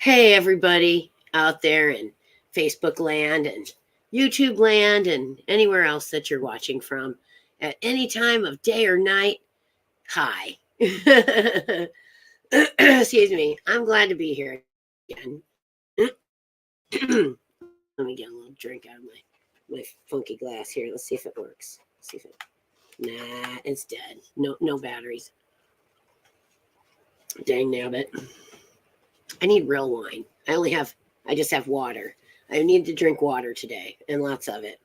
Hey, everybody out there in Facebook land and YouTube land and anywhere else that you're watching from at any time of day or night. Hi. Excuse me. I'm glad to be here again. Let me get a little drink out of my funky glass here. Let's see if it works. Let's see if it. Nah, it's dead. No batteries. Dang nabbit. I need real wine. I just have water. I need to drink water today and lots of it.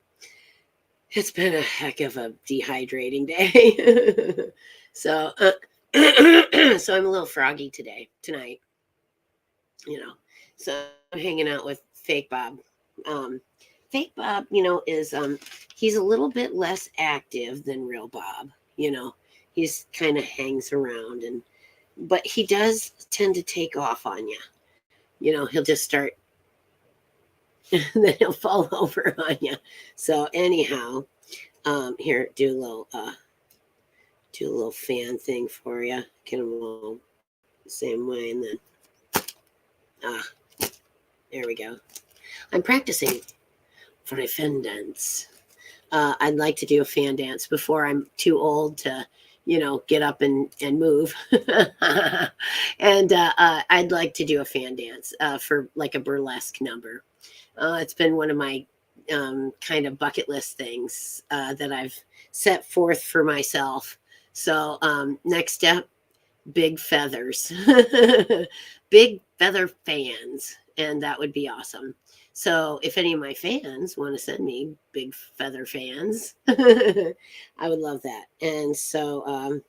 It's been a heck of a dehydrating day. so, so I'm a little froggy tonight, you know. So I'm hanging out with Fake Bob. Fake Bob, is he's a little bit less active than Real Bob. He's kind of hangs around but he does tend to take off on you. He'll just start, then he'll fall over on you. So anyhow, here, do a little fan thing for you. Get them all the same way, and then, there we go. I'm practicing for a fan dance. I'd like to do a fan dance before I'm too old to get up and move. And I'd like to do a fan dance for like a burlesque number. It's been one of my kind of bucket list things that I've set forth for myself. So next step, big feathers, big feather fans, and that would be awesome. So if any of my fans want to send me big feather fans, I would love that. And so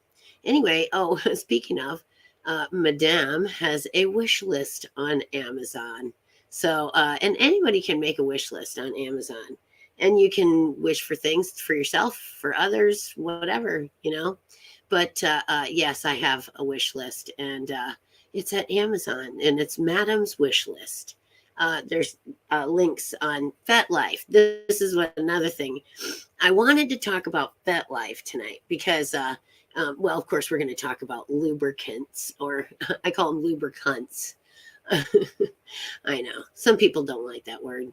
anyway, speaking of, Madame has a wish list on Amazon. So and anybody can make a wish list on Amazon. And you can wish for things for yourself, for others, whatever. But yes, I have a wish list, and it's at Amazon, and it's Madame's wish list. There's links on FetLife. This is another thing. I wanted to talk about FetLife tonight because, well, of course, we're going to talk about lubricants, or I call them lubricants. I know some people don't like that word.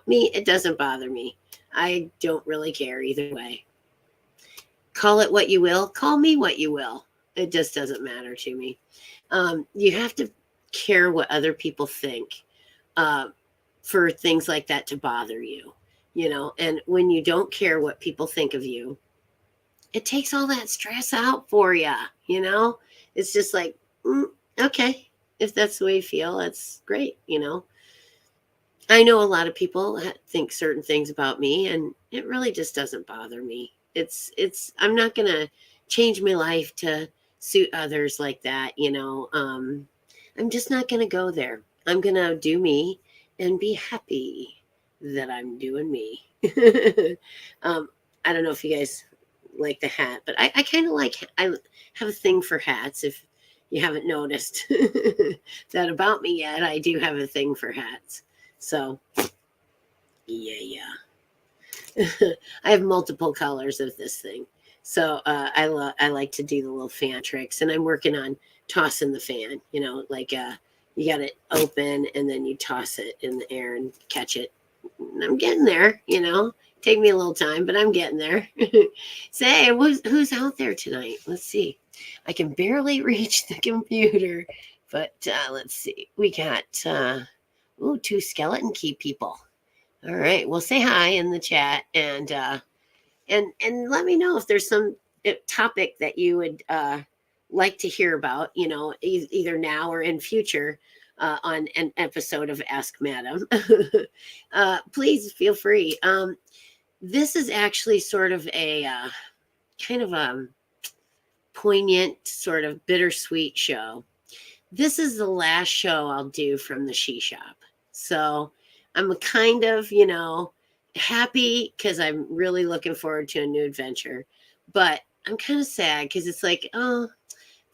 Me, it doesn't bother me. I don't really care either way. Call it what you will. Call me what you will. It just doesn't matter to me. You have to care what other people think for things like that to bother you, and when you don't care what people think of you, it takes all that stress out for you. It's just like, okay, if that's the way you feel, that's great. I know a lot of people think certain things about me, and it really just doesn't bother me. I'm not going to change my life to suit others like that. I'm just not going to go there. I'm going to do me and be happy that I'm doing me. I don't know if you guys like the hat, but I kind of I have a thing for hats. If you haven't noticed that about me yet, I do have a thing for hats. So, yeah. I have multiple colors of this thing. So I like to do the little fan tricks, and I'm working on tossing the fan, like you got it open and then you toss it in the air and catch it. And I'm getting there, take me a little time, but I'm getting there. Say, who's out there tonight? Let's see. I can barely reach the computer, but let's see. We got two skeleton key people. All right. Well, say hi in the chat, and let me know if there's some topic that you would like to hear about, either now or in future on an episode of Ask Madam. Please feel free. This is actually sort of a kind of a poignant, sort of bittersweet show. This is the last show I'll do from the She Shop. So I'm kind of, happy because I'm really looking forward to a new adventure. But I'm kind of sad because it's like,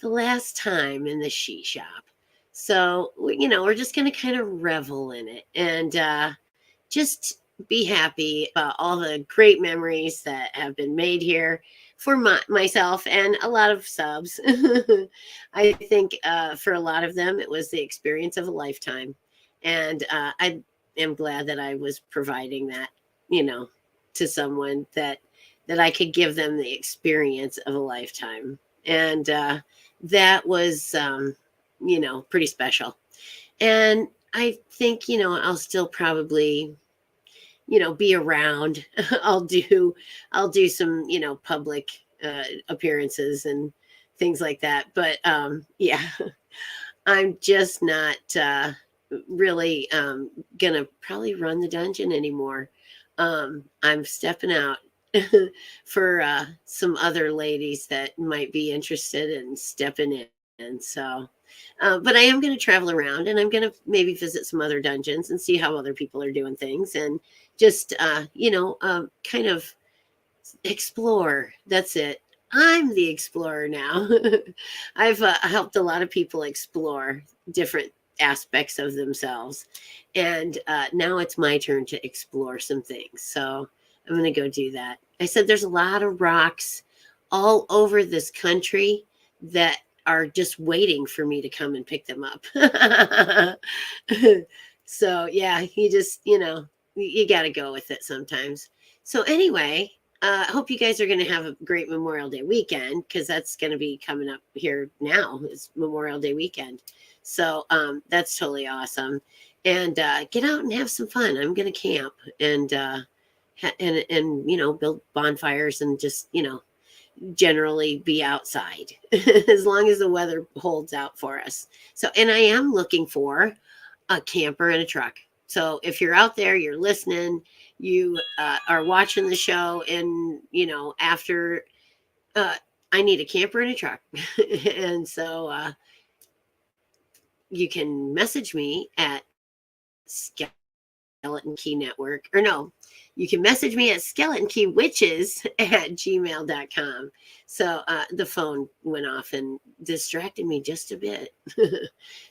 the last time in the She Shop. So, we're just going to kind of revel in it and just be happy about all the great memories that have been made here for myself and a lot of subs. I think for a lot of them, it was the experience of a lifetime. And I am glad that I was providing that, to someone that I could give them the experience of a lifetime. And that was, pretty special. And I think, I'll still probably, be around. I'll do some, public appearances and things like that. But yeah, I'm just not really gonna probably run the dungeon anymore. I'm stepping out for some other ladies that might be interested in stepping in. So, but I am going to travel around, and I'm going to maybe visit some other dungeons and see how other people are doing things, and just kind of explore. That's it. I'm the explorer now. I've helped a lot of people explore different aspects of themselves. And now it's my turn to explore some things. So I'm going to go do that. I said there's a lot of rocks all over this country that are just waiting for me to come and pick them up. So yeah, you got to go with it sometimes. So anyway, I hope you guys are going to have a great Memorial Day weekend, because that's going to be coming up here now. It's Memorial Day weekend. So that's totally awesome. And get out and have some fun. I'm going to camp and build bonfires and just, generally be outside as long as the weather holds out for us. So, and I am looking for a camper and a truck. So if you're out there, you're listening, you are watching the show, and after I need a camper and a truck. And so you can message me at Skeleton Key Network, or no, you can message me at skeletonkeywitches@gmail.com. So the phone went off and distracted me just a bit.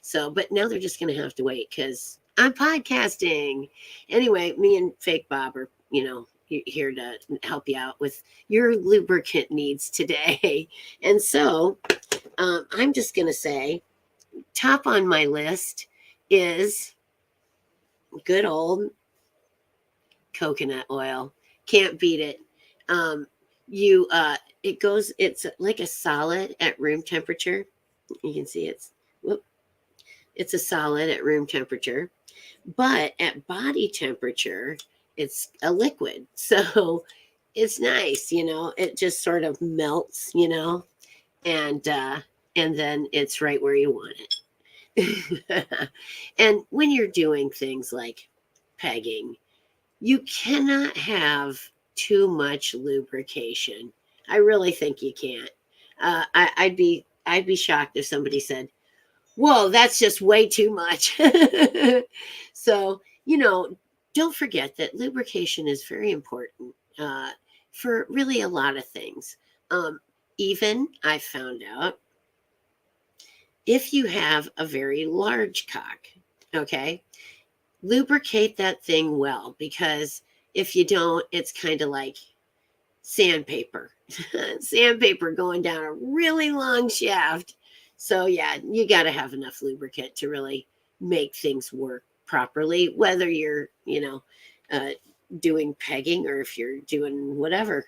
So, but now they're just going to have to wait because I'm podcasting. Anyway, me and Fake Bob are, here to help you out with your lubricant needs today. And so I'm just going to say, top on my list is good old coconut oil. Can't beat it. It's like a solid at room temperature. You can see it's a solid at room temperature, but at body temperature, it's a liquid. So it's nice, it just sort of melts, and then it's right where you want it. And when you're doing things like pegging, you cannot have too much lubrication. I really think you can't. I'd be shocked if somebody said, "Whoa, that's just way too much." So don't forget that lubrication is very important for really a lot of things. Even I found out, if you have a very large cock, okay, lubricate that thing well, because if you don't, it's kind of like sandpaper. Sandpaper going down a really long shaft. So yeah, you got to have enough lubricant to really make things work properly, whether you're doing pegging, or if you're doing whatever,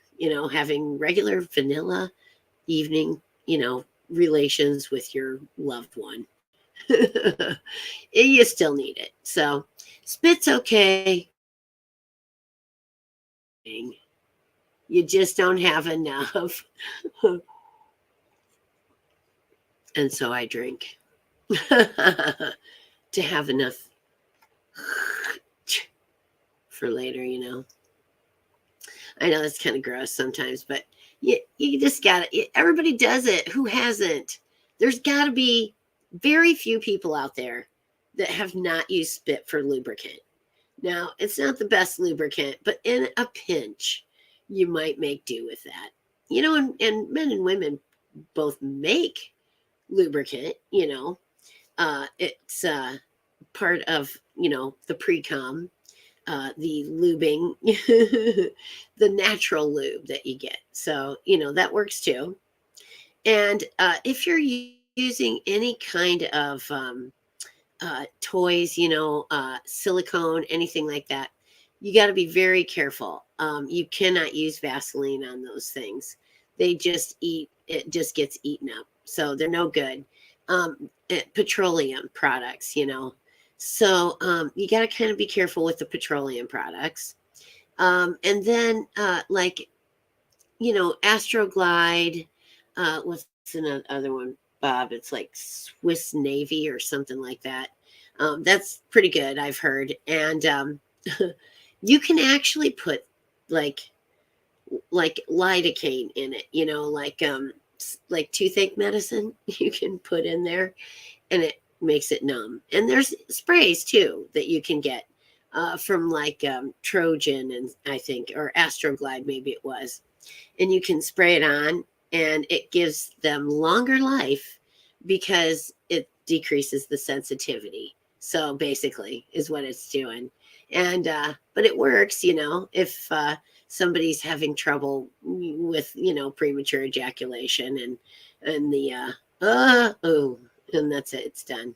having regular vanilla evening relations with your loved one. You still need it. So spit's okay. You just don't have enough. And so I drink to have enough for later, I know that's kind of gross sometimes, but you just got it. Everybody does it. Who hasn't? There's got to be very few people out there that have not used spit for lubricant. Now, it's not the best lubricant, but in a pinch, you might make do with that. And men and women both make lubricant, it's part of, the pre-com, the lubing, the natural lube that you get. So, that works too. And if you're using any kind of toys, silicone, anything like that. You got to be very careful. You cannot use Vaseline on those things. They just eat, it just gets eaten up. So they're no good. Petroleum products, So you got to kind of be careful with the petroleum products. And then, like, Astroglide, what's another one, Bob? It's like Swiss Navy or something like that. That's pretty good, I've heard. And you can actually put like lidocaine in it, like toothache medicine you can put in there, and it makes it numb. And there's sprays too that you can get from like Trojan, and I think, or Astroglide, maybe it was, and you can spray it on, and it gives them longer life because it decreases the sensitivity. So basically is what it's doing. And but it works, if somebody's having trouble with, premature ejaculation, and the oh, and that's it, it's done,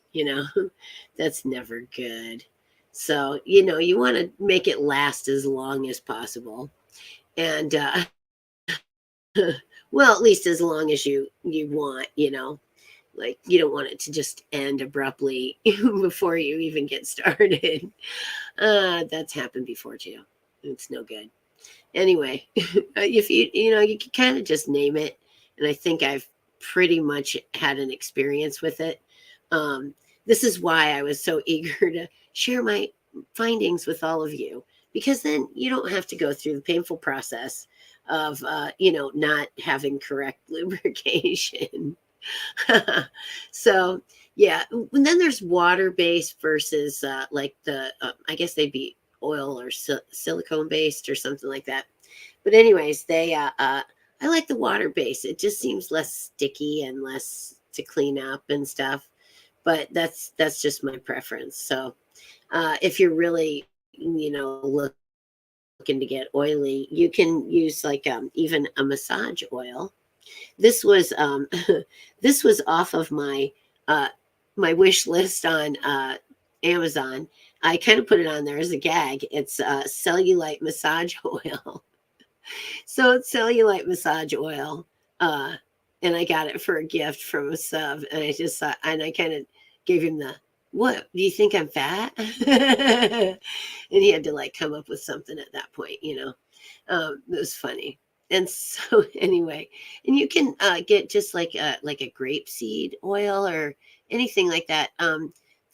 that's never good. So, you want to make it last as long as possible. And well, at least as long as you want, like you don't want it to just end abruptly before you even get started. That's happened before too. It's no good. Anyway, if you can kind of just name it, and I think I've pretty much had an experience with it. This is why I was so eager to share my findings with all of you, because then you don't have to go through the painful process of not having correct lubrication. So yeah, and then there's water based versus like the I guess they'd be oil or silicone based or something like that. But anyways, they I like the water based. It just seems less sticky and less to clean up and stuff. But that's just my preference. So if you're really looking to get oily, you can use like even a massage oil. This was this was off of my wish list on Amazon. I kind of put it on there as a gag. It's cellulite massage oil. So it's cellulite massage oil. Uh, and I got it for a gift from a sub. And I just thought, and I kind of gave him the, what, do you think I'm fat? And he had to like come up with something at that point, it was funny. And so anyway, and you can get just like a grapeseed oil or anything like that.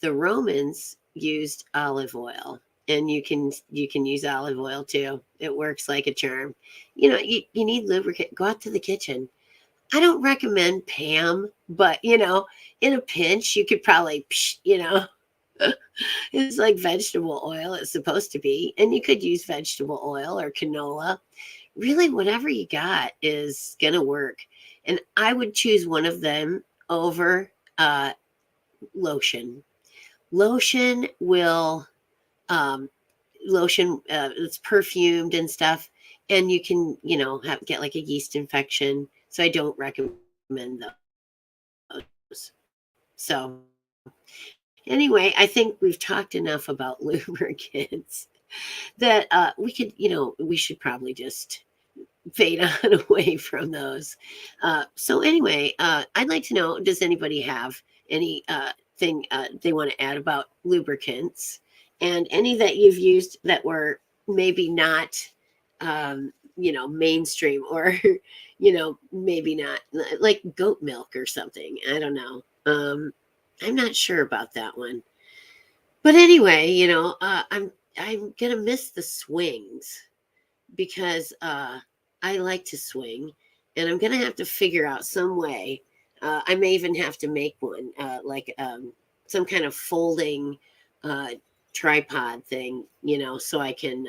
The Romans used olive oil, and you can use olive oil too. It works like a charm. You need lubricant. Go out to the kitchen. I don't recommend Pam, but in a pinch, you could probably, it's like vegetable oil. It's supposed to be, and you could use vegetable oil or canola. Really, whatever you got is gonna work. And I would choose one of them over lotion. Lotion will lotion it's perfumed and stuff, and you can get like a yeast infection. So I don't recommend those. So anyway, I think we've talked enough about lubricants that we should probably just fade on away from those. So anyway, I'd like to know, does anybody have any thing they want to add about lubricants, and any that you've used that were maybe not mainstream, or maybe not, like goat milk or something. I don't know. I'm not sure about that one. But anyway, I'm gonna miss the swings, because I like to swing, and I'm gonna have to figure out some way. I may even have to make one, like some kind of folding uh, tripod thing, so I can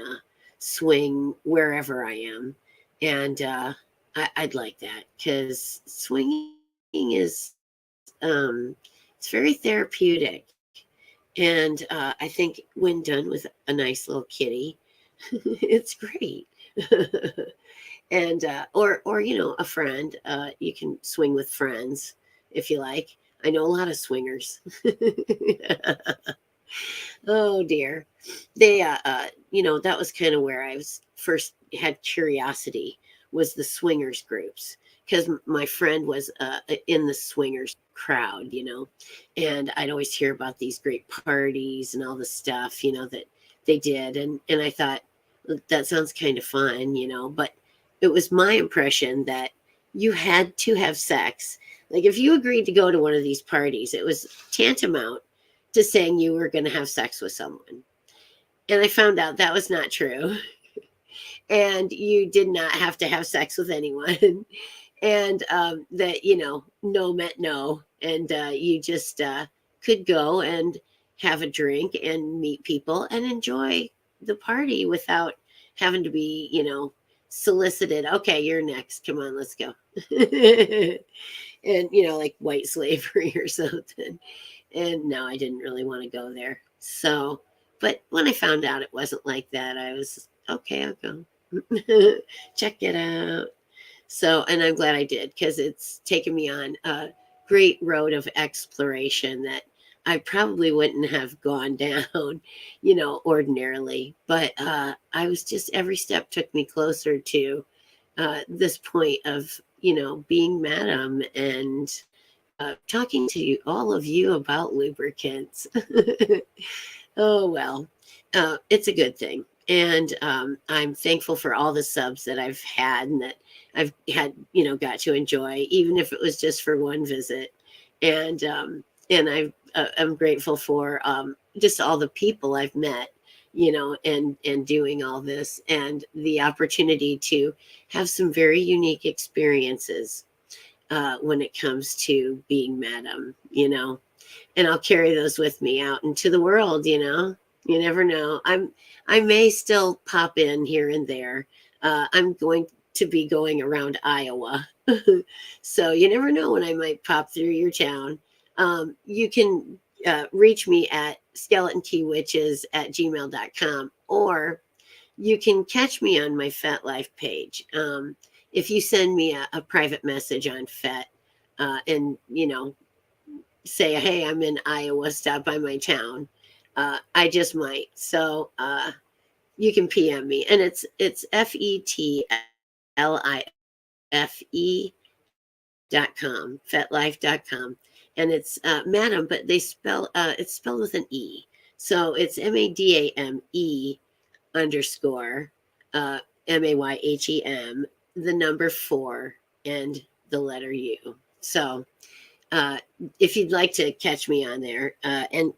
swing wherever I am. And I'd like that, because swinging is it's very therapeutic. And I think when done with a nice little kitty, it's great. And or a friend, you can swing with friends if you like. I know a lot of swingers. Oh dear. They that was kind of where I was first had curiosity, was the swingers groups, because my friend was in the swingers crowd, and I'd always hear about these great parties and all the stuff, that they did, and I thought that sounds kind of fun, but it was my impression that you had to have sex. Like if you agreed to go to one of these parties, it was tantamount to saying you were going to have sex with someone. And I found out that was not true. And you did not have to have sex with anyone. And that, no meant no. And you just could go and have a drink and meet people and enjoy the party without having to be, solicited. Okay, you're next. Come on, let's go. And, like white slavery or something. And no, I didn't really want to go there. So, but when I found out it wasn't like that, I was okay, I'll go. Check it out. So, and I'm glad I did, because it's taken me on a great road of exploration that I probably wouldn't have gone down, ordinarily. But I was just, every step took me closer to this point of, being madam and talking to you, all of you, about lubricants. Oh, well, it's a good thing. And I'm thankful for all the subs that I've had and that I've had, got to enjoy, even if it was just for one visit. And I'm grateful for just all the people I've met, and doing all this, and the opportunity to have some very unique experiences when it comes to being madam, and I'll carry those with me out into the world, You never know. I may still pop in here and there. I'm going to be going around Iowa. So you never know when I might pop through your town. You can reach me at skeletonkeywitches@gmail.com, or you can catch me on my Fet Life page. If you send me a private message on Fet and, say, hey, I'm in Iowa, stop by my town. I just might. So you can PM me, and it's FETLIFE.com, fetlife.com. And it's madam, but it's spelled with an E. So it's MADAME underscore MAYHEM, the number 4 and the letter U. So if you'd like to catch me on there, and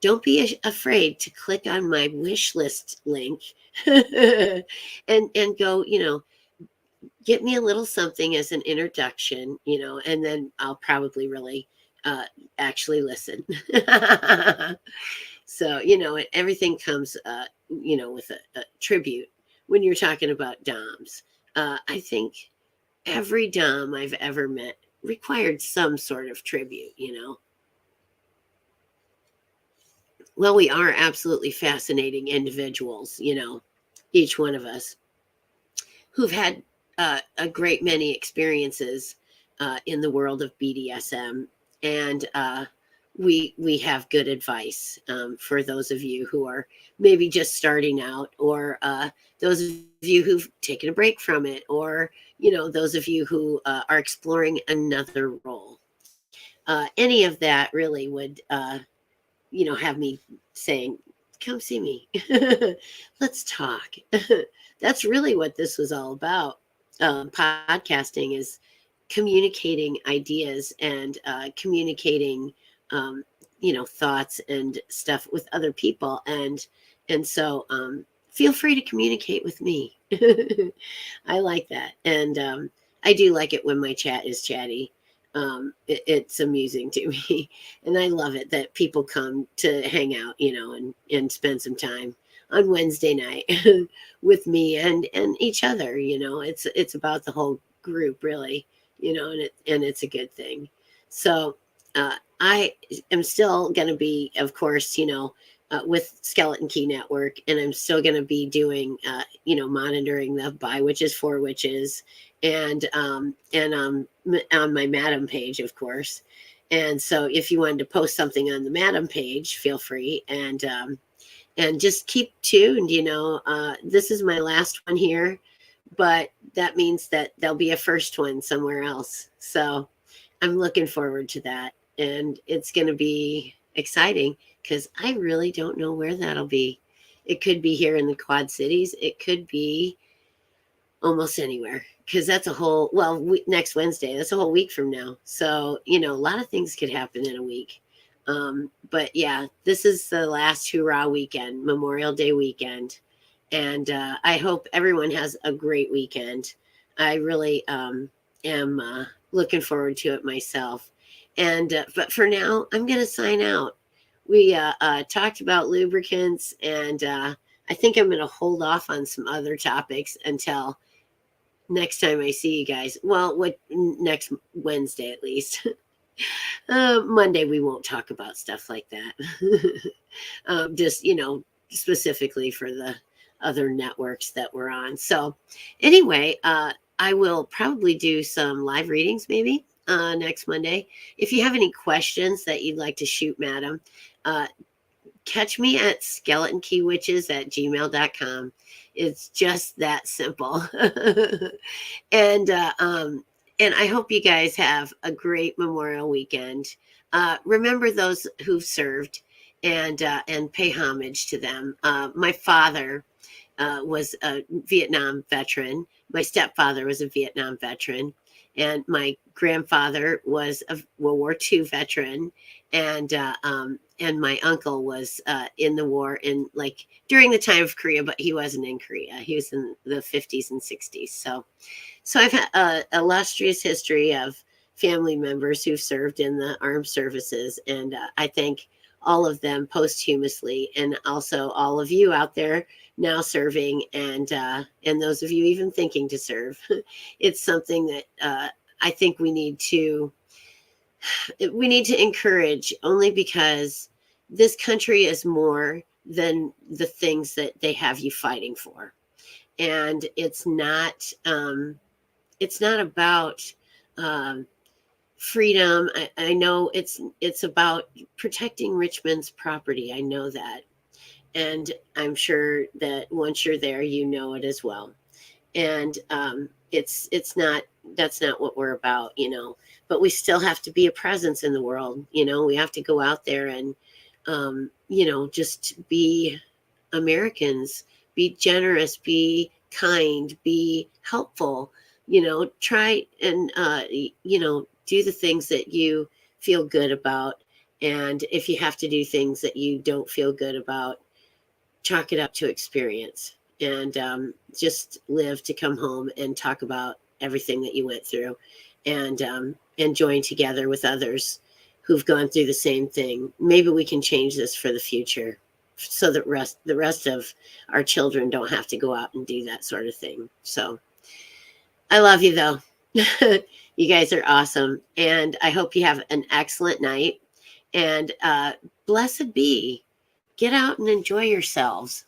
don't be afraid to click on my wish list link and go, get me a little something as an introduction, and then I'll probably really actually listen. So, everything comes, with a tribute when you're talking about DOMs. I think every DOM I've ever met required some sort of tribute, Well, we are absolutely fascinating individuals, each one of us, who've had a great many experiences in the world of BDSM, and we have good advice for those of you who are maybe just starting out, or those of you who've taken a break from it, or those of you who are exploring another role. Any of that really would have me saying, come see me. Let's talk. That's really what this was all about. Podcasting is communicating ideas and communicating, thoughts and stuff with other people. And so feel free to communicate with me. I like that. And I do like it when my chat is chatty. It's amusing to me, and I love it that people come to hang out, and spend some time on Wednesday night with me and each other. It's about the whole group, really, and it's a good thing. So I am still going to be, of course, with Skeleton Key Network, and I'm still going to be doing, monitoring the By Witches for Witches, and on my Madam page, of course. And so if you wanted to post something on the Madam page, feel free. And just keep tuned. This is my last one here, but that means that there'll be a first one somewhere else. So I'm looking forward to that. And it's going to be exciting because I really don't know where that'll be. It could be here in the Quad Cities. It could be almost anywhere because that's a whole, next Wednesday, that's a whole week from now. So, a lot of things could happen in a week. But yeah, this is the last hurrah weekend, Memorial Day weekend. And I hope everyone has a great weekend. I really am looking forward to it myself. And but for now, I'm going to sign out. We talked about lubricants, and I think I'm going to hold off on some other topics until next time I see you guys. Well, next Wednesday at least. Monday we won't talk about stuff like that. Just specifically for the other networks that we're on. So anyway, I will probably do some live readings maybe next Monday. If you have any questions that you'd like to shoot, Madam, catch me at skeletonkeywitches@gmail.com. It's just that simple. and I hope you guys have a great Memorial weekend. Remember those who've served and pay homage to them. My father was a Vietnam veteran. My stepfather was a Vietnam veteran. And my grandfather was a World War II veteran. And my uncle was in the war during the time of Korea, but he wasn't in Korea. He was in the 50s and 60s. So I've had an illustrious history of family members who've served in the armed services. And I thank all of them posthumously, and also all of you out there now serving, and those of you even thinking to serve. It's something that I think we need to encourage, only because this country is more than the things that they have you fighting for. And it's not about freedom. I know it's about protecting Richmond's property. I know that. And I'm sure that once you're there, you know it as well. And that's not what we're about, but we still have to be a presence in the world. We have to go out there and, just be Americans, be generous, be kind, be helpful, try and, do the things that you feel good about. And if you have to do things that you don't feel good about, chalk it up to experience, and just live to come home and talk about everything that you went through, and join together with others who've gone through the same thing. Maybe we can change this for the future, so that the rest of our children don't have to go out and do that sort of thing. So I love you, though. You guys are awesome. And I hope you have an excellent night. And blessed be. Get out and enjoy yourselves.